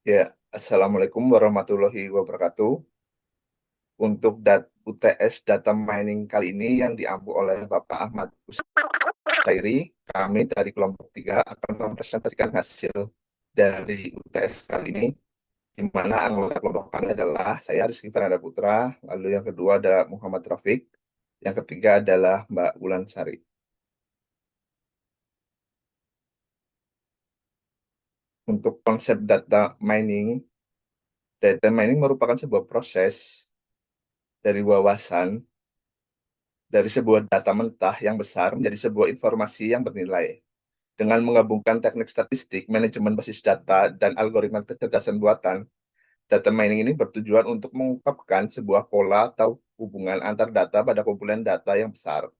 Ya, Assalamualaikum warahmatullahi wabarakatuh. Untuk UTS Data Mining kali ini yang diampu oleh Bapak Ahmad Husairi, kami dari kelompok 3 akan mempresentasikan hasil dari UTS kali ini, di mana anggota kelompok kami adalah saya Rizky Fernanda Putra, lalu yang kedua adalah Muhammad Rafiq, yang ketiga adalah Mbak Wulan Sari. Untuk konsep data mining merupakan sebuah proses dari wawasan dari sebuah data mentah yang besar menjadi sebuah informasi yang bernilai. Dengan menggabungkan teknik statistik, manajemen basis data, dan algoritma kecerdasan buatan, data mining ini bertujuan untuk mengungkapkan sebuah pola atau hubungan antar data pada kumpulan data yang besar.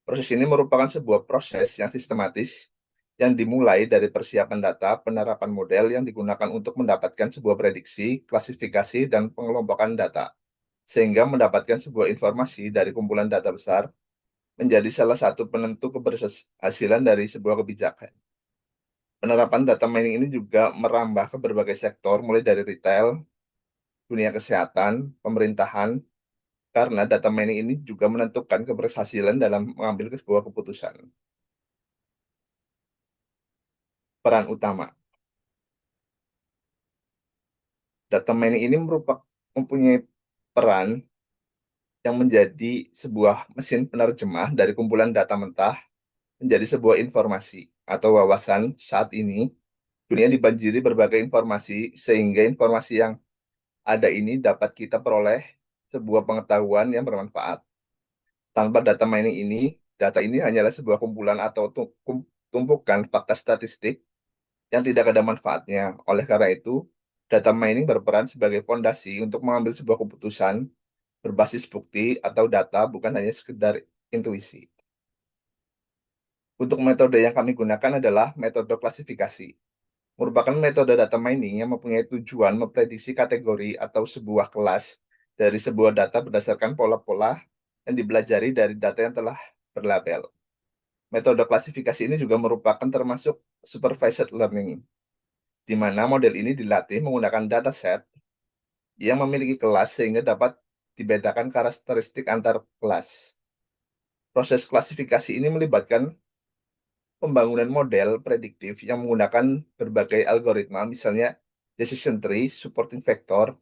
Proses ini merupakan sebuah proses yang sistematis yang dimulai dari persiapan data, penerapan model yang digunakan untuk mendapatkan sebuah prediksi, klasifikasi, dan pengelompokan data, sehingga mendapatkan sebuah informasi dari kumpulan data besar menjadi salah satu penentu keberhasilan dari sebuah kebijakan. Penerapan data mining ini juga merambah ke berbagai sektor, mulai dari retail, dunia kesehatan, pemerintahan, karena data mining ini juga menentukan keberhasilan dalam mengambil sebuah keputusan. Peran utama. Data mining ini mempunyai peran yang menjadi sebuah mesin penerjemah dari kumpulan data mentah menjadi sebuah informasi atau wawasan. Saat ini dunia dibanjiri berbagai informasi, sehingga informasi yang ada ini dapat kita peroleh sebuah pengetahuan yang bermanfaat. Tanpa data mining ini, data ini hanyalah sebuah kumpulan atau tumpukan fakta statistik yang tidak ada manfaatnya. Oleh karena itu, data mining berperan sebagai fondasi untuk mengambil sebuah keputusan berbasis bukti atau data, bukan hanya sekedar intuisi. Untuk metode yang kami gunakan adalah metode klasifikasi, merupakan metode data mining yang mempunyai tujuan memprediksi kategori atau sebuah kelas dari sebuah data berdasarkan pola-pola yang dipelajari dari data yang telah berlabel. Metode klasifikasi ini juga merupakan termasuk supervised learning, di mana model ini dilatih menggunakan dataset yang memiliki kelas sehingga dapat dibedakan karakteristik antar kelas. Proses klasifikasi ini melibatkan pembangunan model prediktif yang menggunakan berbagai algoritma, misalnya decision tree, supporting factor,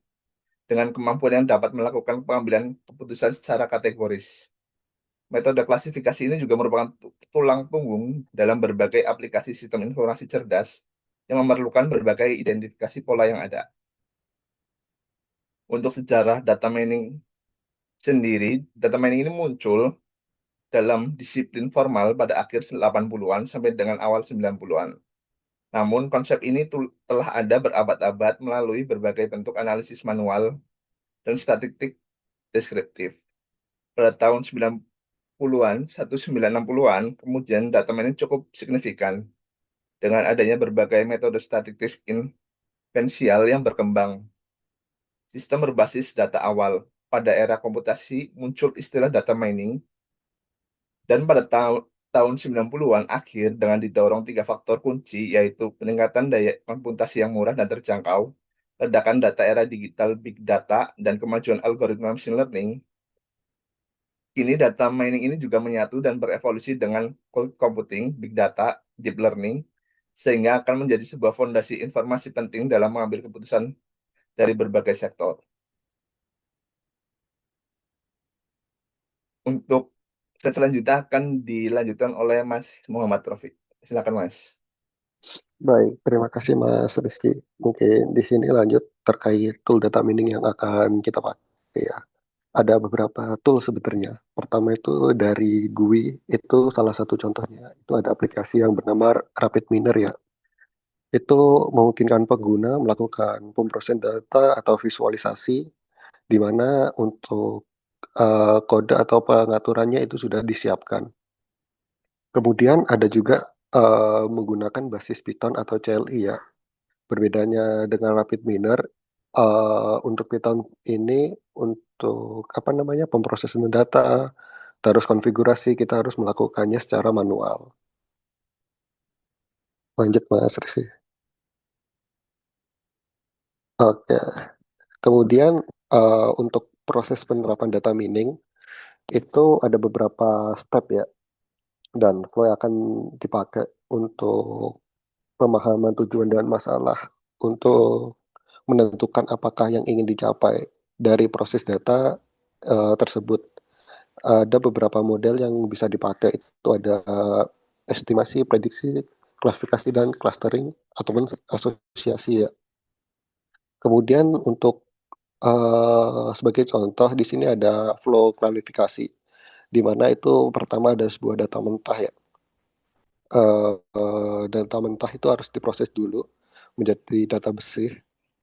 dengan kemampuan yang dapat melakukan pengambilan keputusan secara kategoris. Metode klasifikasi ini juga merupakan tulang punggung dalam berbagai aplikasi sistem informasi cerdas yang memerlukan berbagai identifikasi pola yang ada. Untuk sejarah data mining sendiri, data mining ini muncul dalam disiplin formal pada akhir 80-an sampai dengan awal 90-an. Namun konsep ini telah ada berabad-abad melalui berbagai bentuk analisis manual dan statistik deskriptif. Pada tahun 90-an, 1960-an, kemudian data mining cukup signifikan dengan adanya berbagai metode statistik inferensial yang berkembang. Sistem berbasis data awal. Pada era komputasi muncul istilah data mining, dan pada tahun 90-an akhir dengan didorong 3 faktor kunci, yaitu peningkatan daya komputasi yang murah dan terjangkau, ledakan data era digital big data, dan kemajuan algoritma machine learning. Kini data mining ini juga menyatu dan berevolusi dengan cloud computing, big data, deep learning, sehingga akan menjadi sebuah fondasi informasi penting dalam mengambil keputusan dari berbagai sektor. Untuk selanjutnya akan dilanjutkan oleh Mas Muhammad Rafiq. Silakan Mas. Baik, terima kasih Mas Rizky. Mungkin di sini lanjut terkait tool data mining yang akan kita pakai ya. Ada beberapa tool sebenarnya. Pertama itu dari GUI, itu salah satu contohnya. Itu ada aplikasi yang bernama Rapid Miner ya. Itu memungkinkan pengguna melakukan pemrosesan data atau visualisasi di mana untuk kode atau pengaturannya itu sudah disiapkan. Kemudian ada juga menggunakan basis Python atau CLI ya. Berbedanya dengan Rapid Miner, untuk Python ini untuk apa namanya pemrosesan data, terus konfigurasi kita harus melakukannya secara manual. Lanjut Mas Rizky. Oke, kemudian untuk proses penerapan data mining itu ada beberapa step ya, dan flow yang akan dipakai untuk pemahaman tujuan dan masalah untuk menentukan apakah yang ingin dicapai dari proses data tersebut. Ada beberapa model yang bisa dipakai, itu ada estimasi, prediksi, klasifikasi, dan clustering ataupun asosiasi ya. Kemudian untuk sebagai contoh di sini ada flow klasifikasi, di mana itu pertama ada sebuah data mentah ya. Data mentah itu harus diproses dulu menjadi data bersih.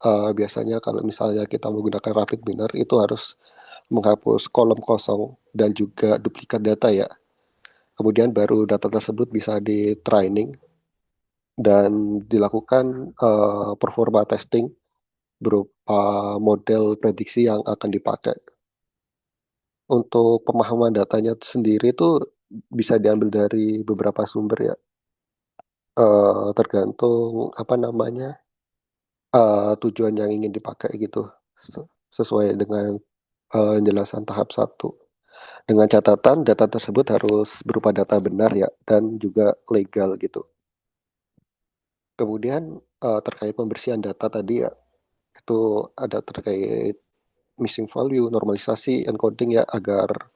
Biasanya kalau misalnya kita menggunakan rapid miner itu harus menghapus kolom kosong dan juga duplikat data ya. Kemudian baru data tersebut bisa di training dan dilakukan performa testing berupa model prediksi yang akan dipakai. Untuk pemahaman datanya sendiri itu bisa diambil dari beberapa sumber ya. Tergantung apa namanya, tujuan yang ingin dipakai gitu. Sesuai dengan penjelasan tahap satu. Dengan catatan data tersebut harus berupa data benar ya dan juga legal gitu. Kemudian terkait pembersihan data tadi ya, itu ada terkait missing value, normalisasi, encoding ya, agar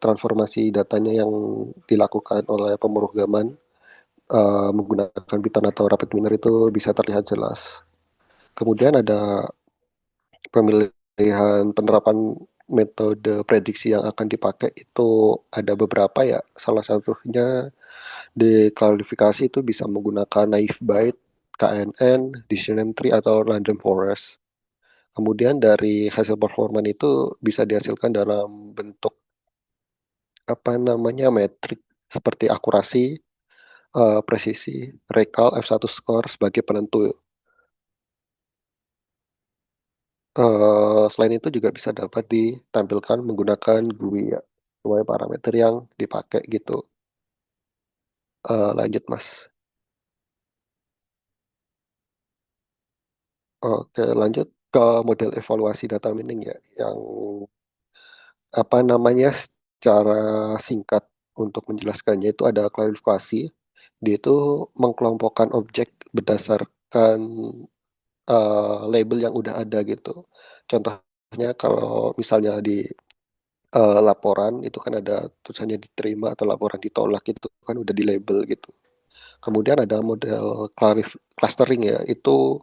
transformasi datanya yang dilakukan oleh pemrograman menggunakan Python atau Rapid Miner itu bisa terlihat jelas. Kemudian ada pemilihan penerapan metode prediksi yang akan dipakai itu ada beberapa ya. Salah satunya di klarifikasi itu bisa menggunakan naive Bayes, KNN, decision tree atau random forest. Kemudian dari hasil performan itu bisa dihasilkan dalam bentuk apa namanya metrik seperti akurasi, presisi, recall, F1 score sebagai penentu. Selain itu juga bisa dapat ditampilkan menggunakan GUI ya, sesuai parameter yang dipakai gitu. Lanjut Mas. Oke, lanjut ke model evaluasi data mining ya, yang apa namanya secara singkat untuk menjelaskannya itu ada klarifikasi. Dia itu mengkelompokkan objek berdasarkan label yang udah ada gitu. Contohnya kalau misalnya di laporan itu kan ada tulisannya diterima atau laporan ditolak, itu kan udah di label gitu. Kemudian ada model clustering ya, itu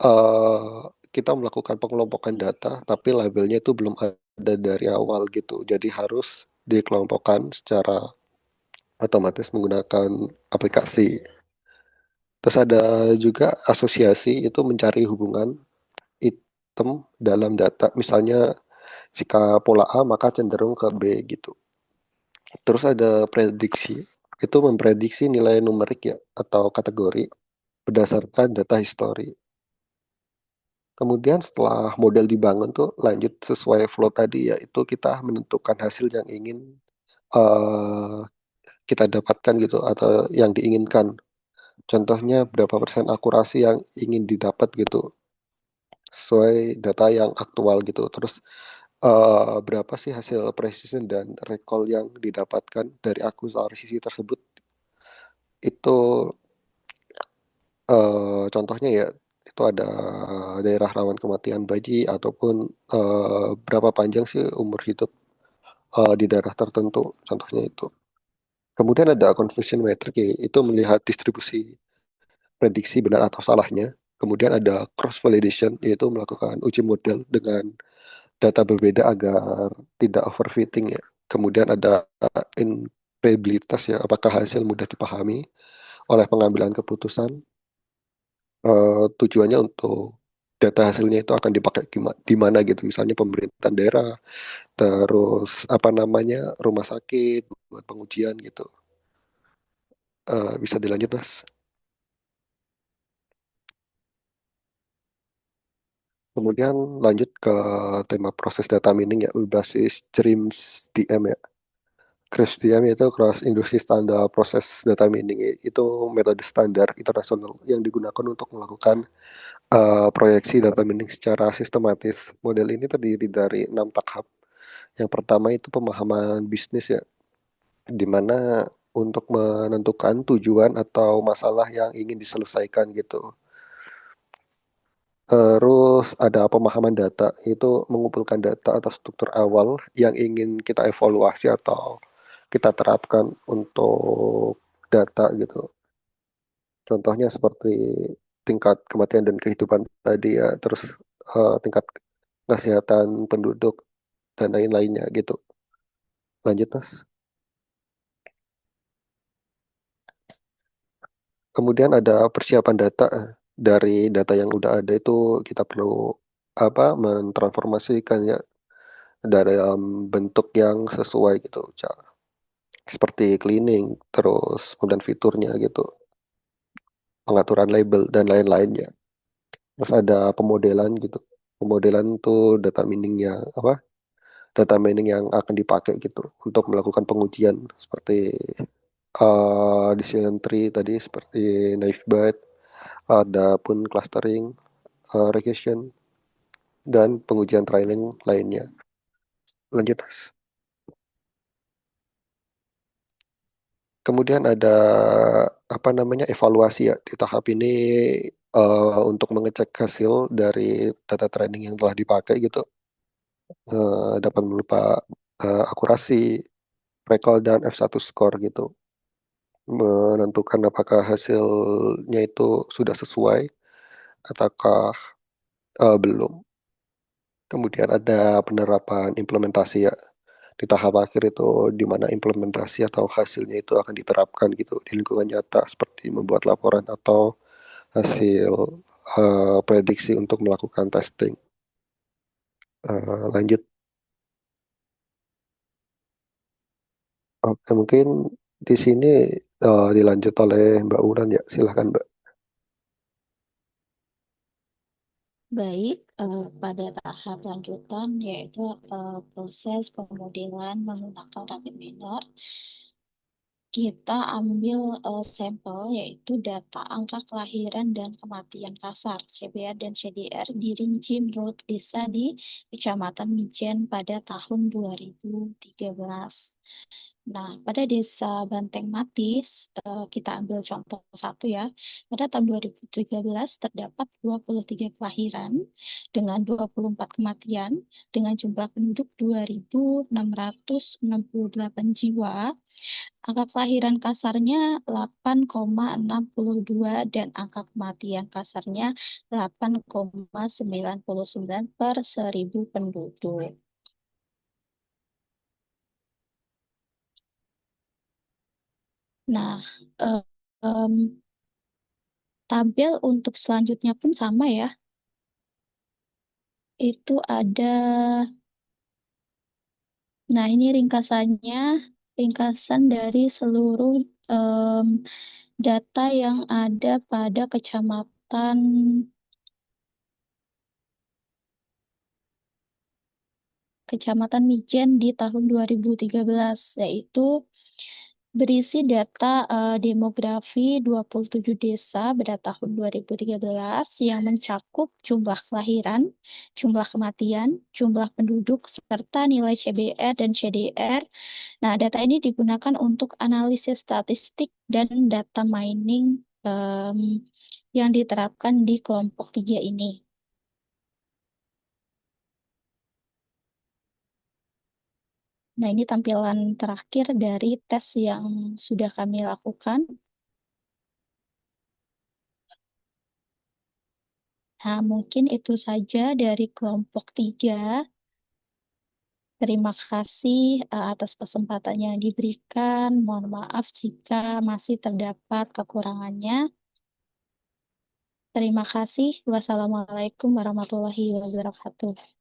eh, kita melakukan pengelompokan data tapi labelnya itu belum ada dari awal gitu. Jadi harus dikelompokkan secara otomatis menggunakan aplikasi. Terus ada juga asosiasi, itu mencari hubungan item dalam data. Misalnya jika pola A maka cenderung ke B gitu. Terus ada prediksi, itu memprediksi nilai numerik ya atau kategori berdasarkan data histori. Kemudian setelah model dibangun tuh lanjut sesuai flow tadi ya, itu kita menentukan hasil yang ingin eh, kita dapatkan gitu atau yang diinginkan. Contohnya berapa persen akurasi yang ingin didapat gitu sesuai data yang aktual gitu. Terus berapa sih hasil precision dan recall yang didapatkan dari akusasi tersebut. Itu contohnya ya, itu ada daerah rawan kematian bayi ataupun berapa panjang sih umur hidup di daerah tertentu, contohnya itu. Kemudian ada confusion metric ya, itu melihat distribusi prediksi benar atau salahnya. Kemudian ada cross validation, yaitu melakukan uji model dengan data berbeda agar tidak overfitting ya. Kemudian ada inplayabilitas ya, apakah hasil mudah dipahami oleh pengambilan keputusan. Tujuannya untuk data hasilnya itu akan dipakai di mana gitu, misalnya pemerintahan daerah, terus apa namanya rumah sakit buat pengujian gitu. Bisa dilanjut Mas. Kemudian lanjut ke tema proses data mining ya, berbasis CRIMS DM ya. CRIMS DM itu Cross Industry Standard Process Data Mining ya. Itu metode standar internasional yang digunakan untuk melakukan proyeksi data mining secara sistematis. Model ini terdiri dari 6 tahap. Yang pertama itu pemahaman bisnis ya, di mana untuk menentukan tujuan atau masalah yang ingin diselesaikan gitu. Terus ada pemahaman data, itu mengumpulkan data atau struktur awal yang ingin kita evaluasi atau kita terapkan untuk data gitu. Contohnya seperti tingkat kematian dan kehidupan tadi ya, terus tingkat kesehatan penduduk dan lain-lainnya gitu. Lanjut Mas. Kemudian ada persiapan data. Dari data yang udah ada itu kita perlu apa mentransformasikannya dalam bentuk yang sesuai gitu. Seperti cleaning, terus kemudian fiturnya gitu, pengaturan label dan lain-lainnya. Terus ada pemodelan gitu. Pemodelan tuh data miningnya apa? Data mining yang akan dipakai gitu untuk melakukan pengujian seperti decision tree tadi seperti naive Bayes, ada pun clustering, regression, dan pengujian training lainnya. Lanjut, Mas. Kemudian ada apa namanya evaluasi ya di tahap ini untuk mengecek hasil dari data training yang telah dipakai gitu, dapat berupa akurasi, recall dan F1 score gitu, menentukan apakah hasilnya itu sudah sesuai ataukah belum. Kemudian ada penerapan implementasi ya di tahap akhir itu di mana implementasi atau hasilnya itu akan diterapkan gitu di lingkungan nyata seperti membuat laporan atau hasil prediksi untuk melakukan testing. Lanjut. Oke, mungkin di sini dilanjut oleh Mbak Uran ya. Silahkan Mbak. Baik, pada tahap lanjutan yaitu proses pemodelan menggunakan rapid miner, kita ambil sampel yaitu data angka kelahiran dan kematian kasar CBR dan CDR di Rinci menurut desa di Kecamatan Mijen pada tahun 2013. Nah, pada desa Banteng Matis, kita ambil contoh satu ya. Pada tahun 2013 terdapat 23 kelahiran dengan 24 kematian dengan jumlah penduduk 2.668 jiwa. Angka kelahiran kasarnya 8,62 dan angka kematian kasarnya 8,99 per 1.000 penduduk. Nah, eh, em, tabel untuk selanjutnya pun sama ya. Itu ada, nah ini ringkasannya, ringkasan dari seluruh em, data yang ada pada Kecamatan Mijen di tahun 2013, yaitu berisi data demografi 27 desa pada tahun 2013 yang mencakup jumlah kelahiran, jumlah kematian, jumlah penduduk, serta nilai CBR dan CDR. Nah, data ini digunakan untuk analisis statistik dan data mining yang diterapkan di kelompok 3 ini. Nah, ini tampilan terakhir dari tes yang sudah kami lakukan. Nah, mungkin itu saja dari kelompok 3. Terima kasih atas kesempatan yang diberikan. Mohon maaf jika masih terdapat kekurangannya. Terima kasih. Wassalamualaikum warahmatullahi wabarakatuh.